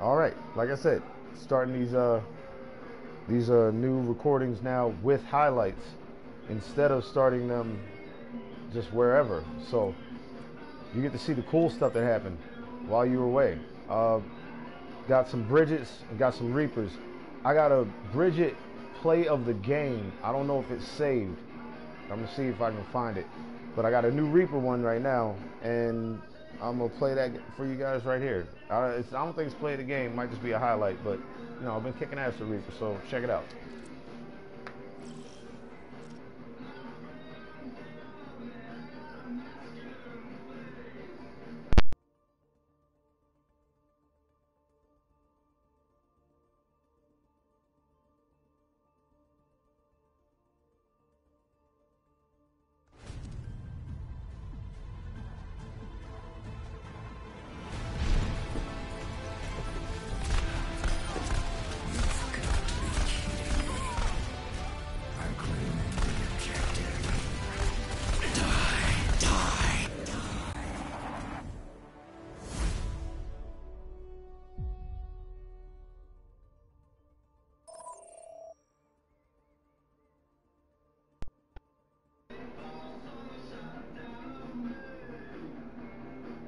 All right, like I said, starting these new recordings now with highlights instead of starting them just wherever. So you get to see the cool stuff that happened while you were away. Got some Bridgets and got some Reapers. I got a Bridget play of the game. I don't know if it's saved. I'm gonna see if I can find it. But I got a new Reaper one right now, and I'm gonna play that for you guys right here. I don't think it's play of the game. It might just be a highlight, but you know, I've been kicking ass for Reaper, so check it out.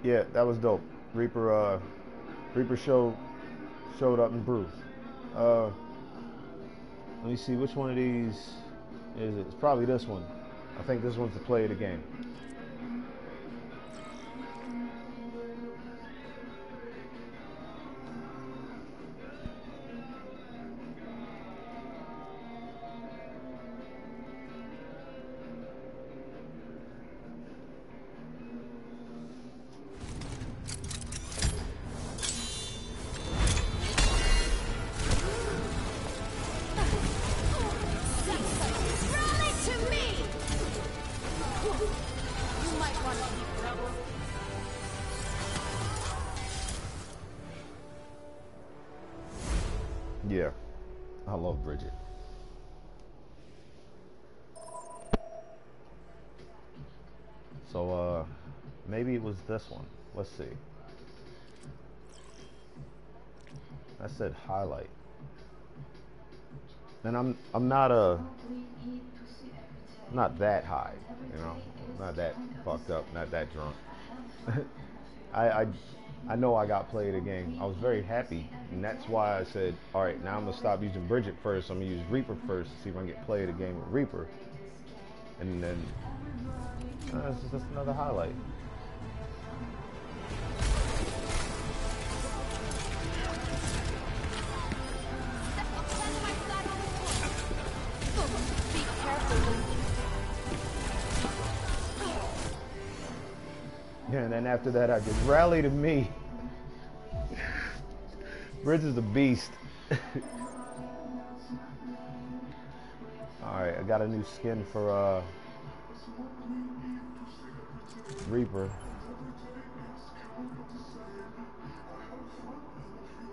Yeah, that was dope. Reaper showed up and bruised. Let me see which one of these is it. It's probably this one. I think this one's the play of the game. Yeah, I love Bridget. So maybe it was this one. Let's see. I said highlight. And I'm not that high, you know, not that fucked up, not that drunk. I know I got played a game. I was very happy, and that's why I said, all right, now I'm gonna stop using Bridget first. I'm gonna use Reaper first to see if I can get played a game with Reaper, and then this is just another highlight. Yeah, and then after that, I just rally to me. Bridge is a beast. Alright, I got a new skin for Reaper.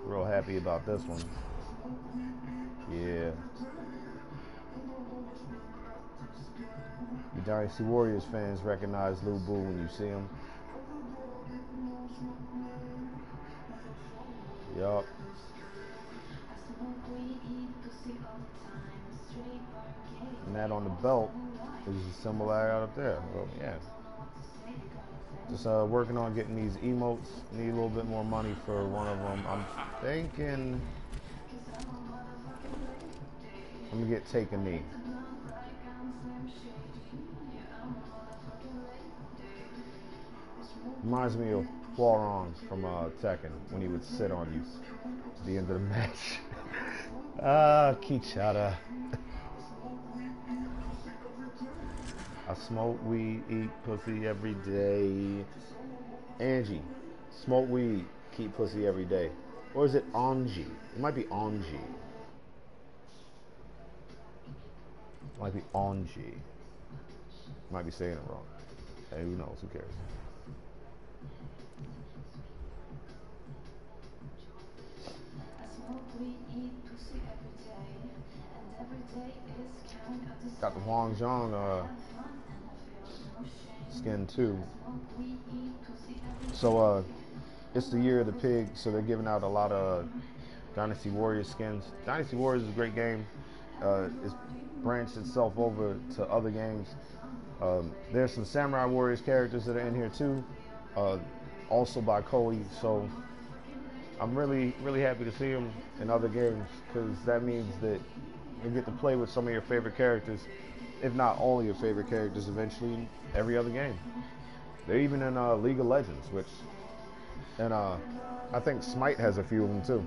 Real happy about this one. Yeah. You Dynasty Warriors fans recognize Lil Boo when you see him. Yup. And that on the belt is a symbol I got up there. Well, yeah. Just working on getting these emotes. Need a little bit more money for one of them. I'm thinking I'm gonna get Take a Knee. Reminds me of Huarong from Tekken when he would sit on you at the end of the match. Kichara. I smoke weed, eat pussy every day. Angie, smoke weed, keep pussy every day. Or is it Angie? It might be Angie. It might be Angie. Might be saying it wrong. Hey, who knows? Who cares? Got the Huang Zhong skin too. So it's the year of the pig, so they're giving out a lot of Dynasty Warriors skins. Dynasty Warriors is a great game. It's branched itself over to other games. There's some Samurai Warriors characters that are in here too, also by Koei. So I'm really happy to see them in other games, because that means that you get to play with some of your favorite characters, if not all of your favorite characters, eventually in every other game. They're even in League of Legends, and I think Smite has a few of them too.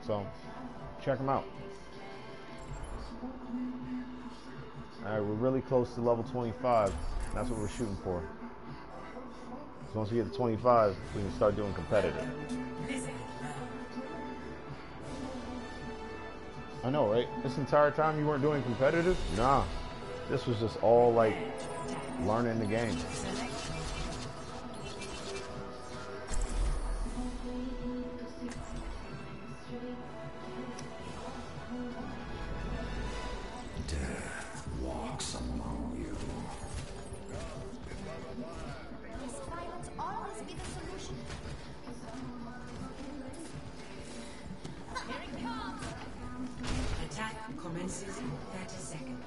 So check them out. All right, we're really close to level 25. That's what we're shooting for. So once we get to 25, we can start doing competitive. I know, right? This entire time you weren't doing competitive? Nah. This was just all like learning the game. Death walks among you. Does violence always be the solution? Here it comes! Attack commences in 30 seconds.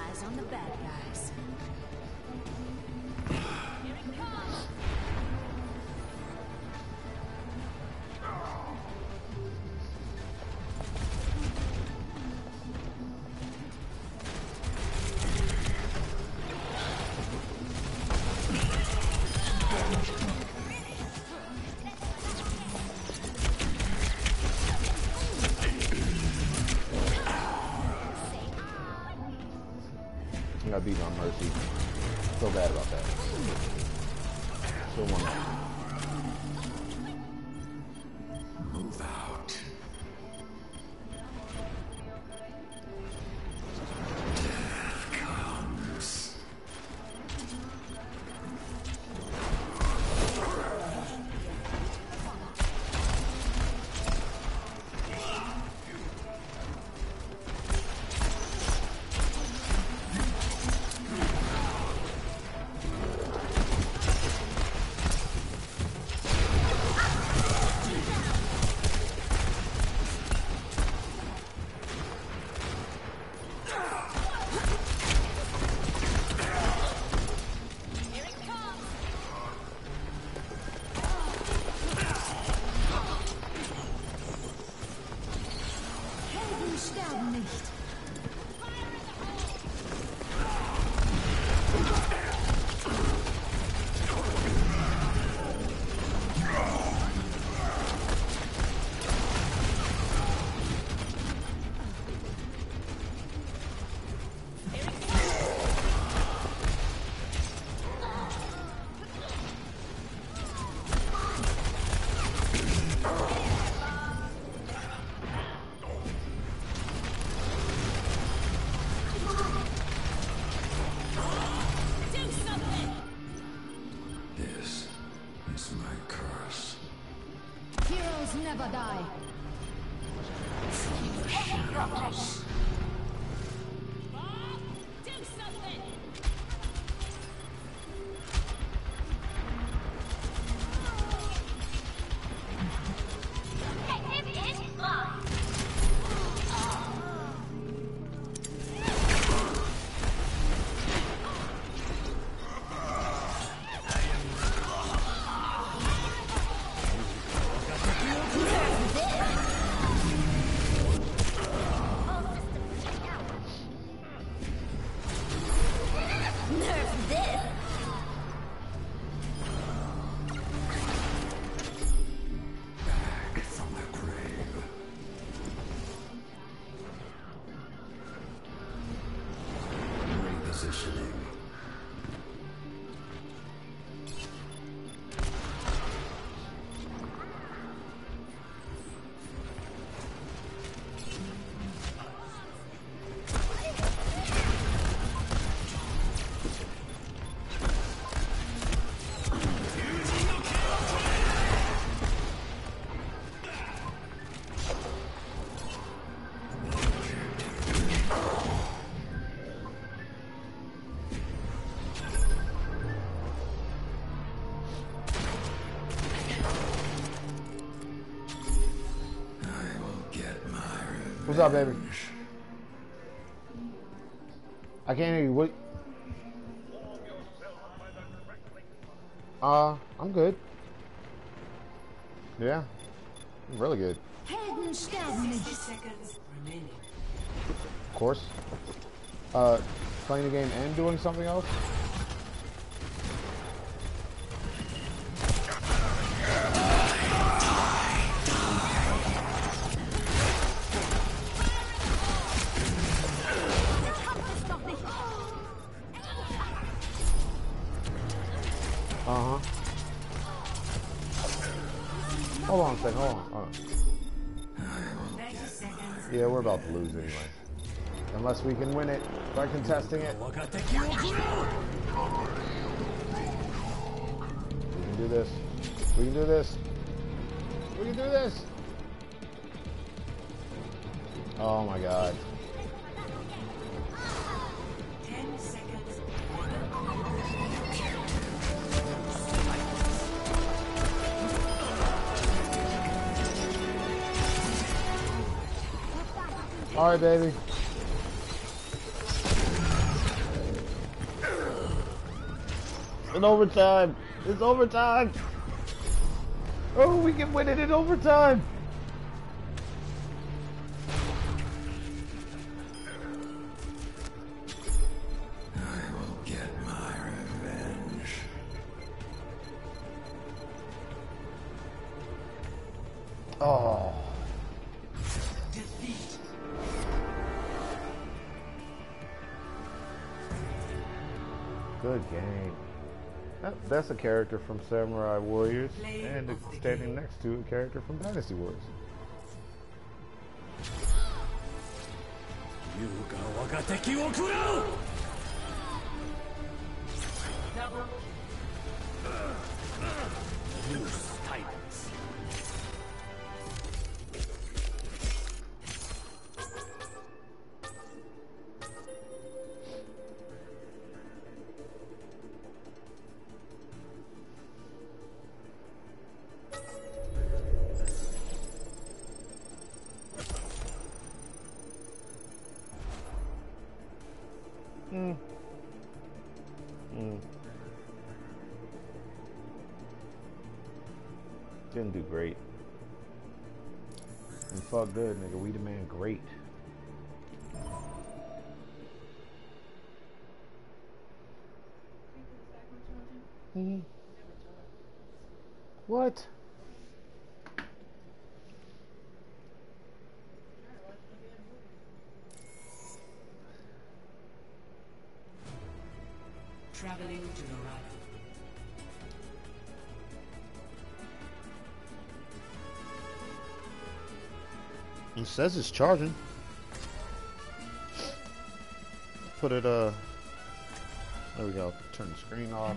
Eyes on the bad guys. Here it comes! I got beaten on Mercy. So bad about that. So wonderful. Move out. Death comes. Sterben nicht. This is my curse. Heroes never die. From the shadows. Do something! What's up, baby? I can't hear you. What? I'm good. Yeah, I'm really good. Helden sterben 60 nicht. seconds remaining. Of course. Playing the game and doing something else? Uh-huh. Hold on a second, hold on. 30 seconds. Yeah, we're about to lose anyway. Unless we can win it by contesting it. We can do this. We can do this. We can do this. Oh my god. 10 seconds. All right, baby. In overtime. It's overtime. Oh, we can win it in overtime. I will get my revenge. Oh. Defeat. Good game. That's a character from Samurai Warriors, and it's standing next to a character from Dynasty Wars. Didn't do great. And fuck good, nigga. We demand great. What? Traveling to Dorado. It says it's charging. Put it, there we go. Turn the screen off.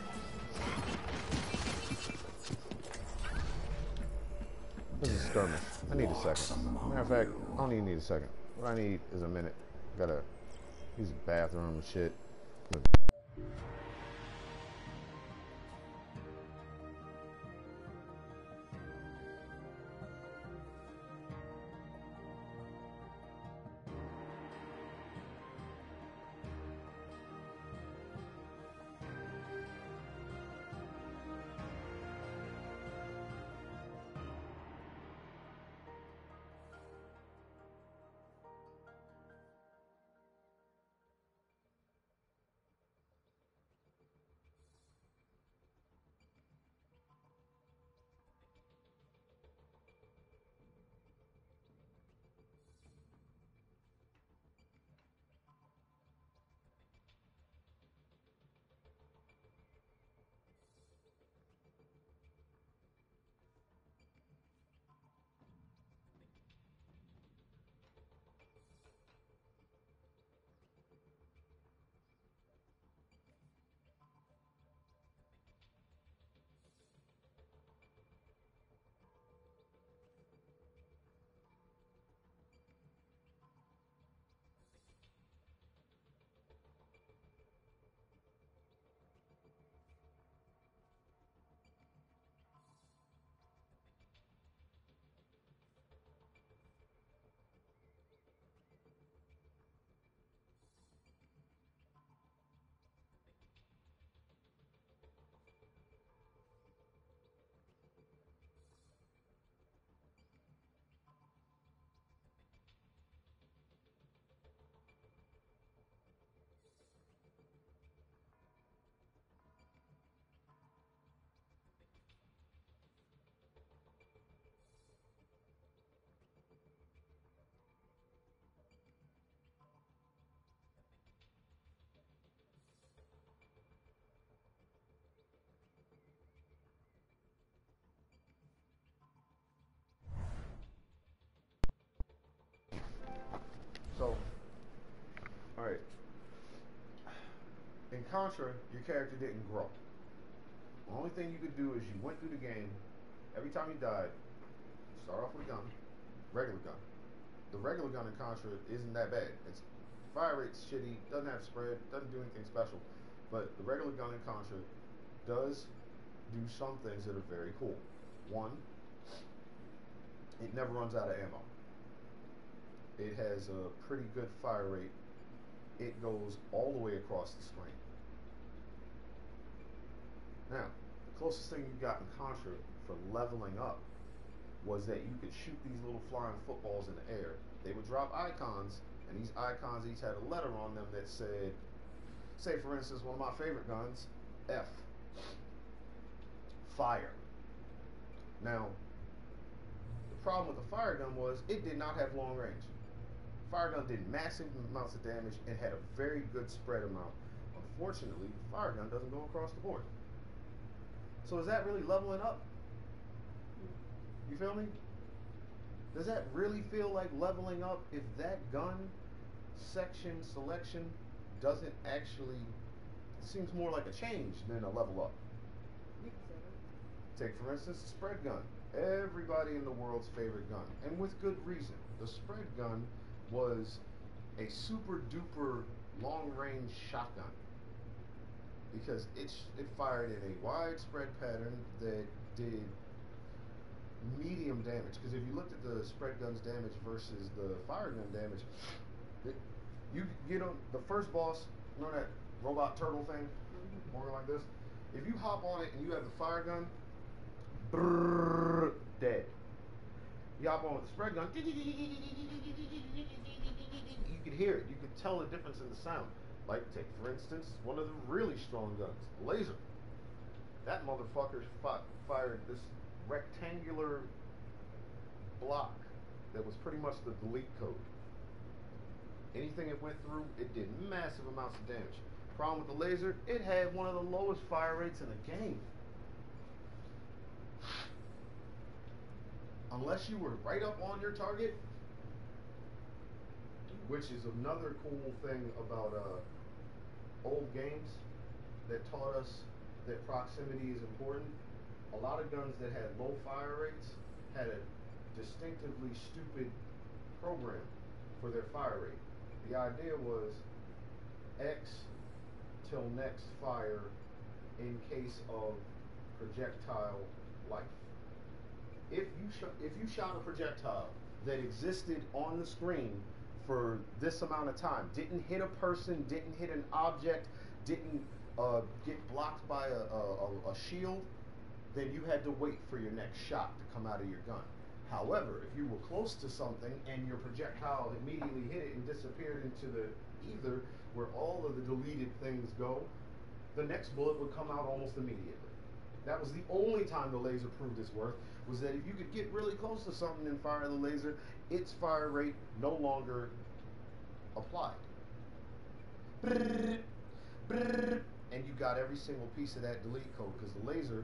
This is skirmish. I need a second. Matter of fact, I don't even need a second. What I need is a minute. Gotta use the bathroom and shit. Contra, your character didn't grow. The only thing you could do is you went through the game. Every time you died, start off with a gun, regular gun. The regular gun in Contra isn't that bad. Its fire rate's shitty, doesn't have spread, doesn't do anything special. But the regular gun in Contra does do some things that are very cool. One, it never runs out of ammo. It has a pretty good fire rate. It goes all the way across the screen. Now, the closest thing you got in Contra for leveling up was that you could shoot these little flying footballs in the air. They would drop icons, and these icons each had a letter on them that said, say for instance, one of my favorite guns, F. Fire. Now, the problem with the fire gun was it did not have long range. Fire gun did massive amounts of damage and had a very good spread amount. Unfortunately, fire gun doesn't go across the board. So is that really leveling up? You feel me? Does that really feel like leveling up if that gun section selection doesn't actually, it seems more like a change than a level up. Take for instance the spread gun. Everybody in the world's favorite gun, and with good reason. The spread gun was a super duper long range shotgun because it fired in a widespread pattern that did medium damage. Because if you looked at the spread gun's damage versus the fire gun damage, you get on the first boss, you know that robot turtle thing, more like this. If you hop on it and you have the fire gun, brrr, dead. You hop on with the spread gun, you could hear it. You could tell the difference in the sound. Like, take for instance one of the really strong guns, the laser. That motherfucker fired this rectangular block that was pretty much the delete code. Anything it went through, it did massive amounts of damage. Problem with the laser, it had one of the lowest fire rates in the game. Unless you were right up on your target, which is another cool thing about old games that taught us that proximity is important. A lot of guns that had low fire rates had a distinctively stupid program for their fire rate. The idea was X till next fire in case of projectile life. If you shot a projectile that existed on the screen for this amount of time, didn't hit a person, didn't hit an object, didn't get blocked by a shield, then you had to wait for your next shot to come out of your gun. However, if you were close to something and your projectile immediately hit it and disappeared into the ether where all of the deleted things go, the next bullet would come out almost immediately. That was the only time the laser proved its worth, was that if you could get really close to something and fire the laser, its fire rate no longer applied. And you got every single piece of that delete code, because the laser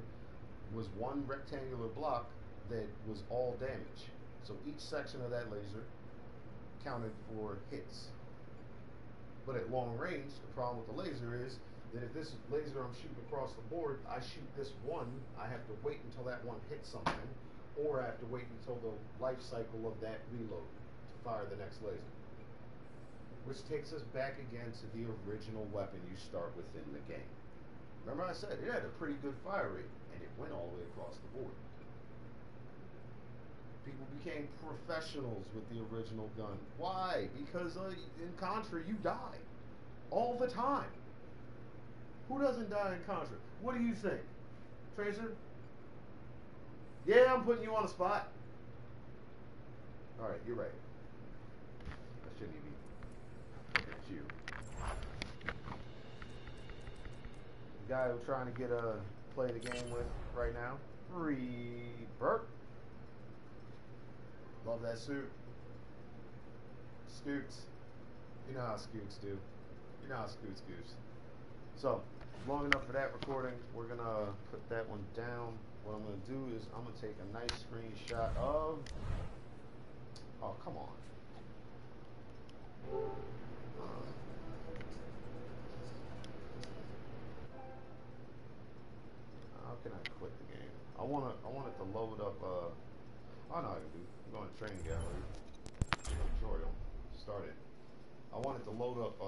was one rectangular block that was all damage. So each section of that laser counted for hits. But at long range, the problem with the laser is that if this laser I'm shooting across the board, I shoot this one, I have to wait until that one hits something, or I have to wait until the life cycle of that reload to fire the next laser. Which takes us back again to the original weapon you start with in the game. Remember I said it had a pretty good fire rate, and it went all the way across the board. People became professionals with the original gun. Why? Because in Contra, you die all the time. Who doesn't die in Contra? What do you think? Tracer? Yeah, I'm putting you on the spot. Alright, you're right. I shouldn't even be looking at you. The guy we're trying to get play the game with right now. Free burp. Love that suit. Scoots. You know how Scoots do. You know how Scoots goose. So, long enough for that recording. We're going to put that one down. What I'm going to do is I'm going to take a nice screenshot of... Oh, come on. I want it to load up. Oh no, I can do. I'm going to training gallery. Tutorial. Start it. I want it to load up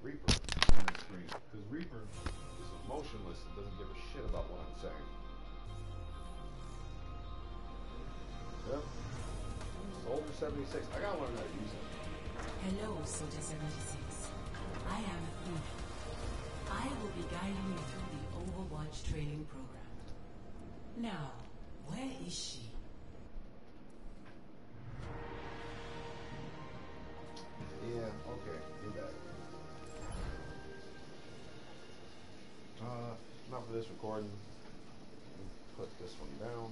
Reaper on the screen because Reaper is emotionless and doesn't give a shit about what I'm saying. Yep. Soldier 76. I gotta learn how to use it. Hello, Soldier 76. I am Athena. I will be guiding you through the Overwatch training program. Now, where is she? Yeah, okay, you're back. Not for this recording. Put this one down.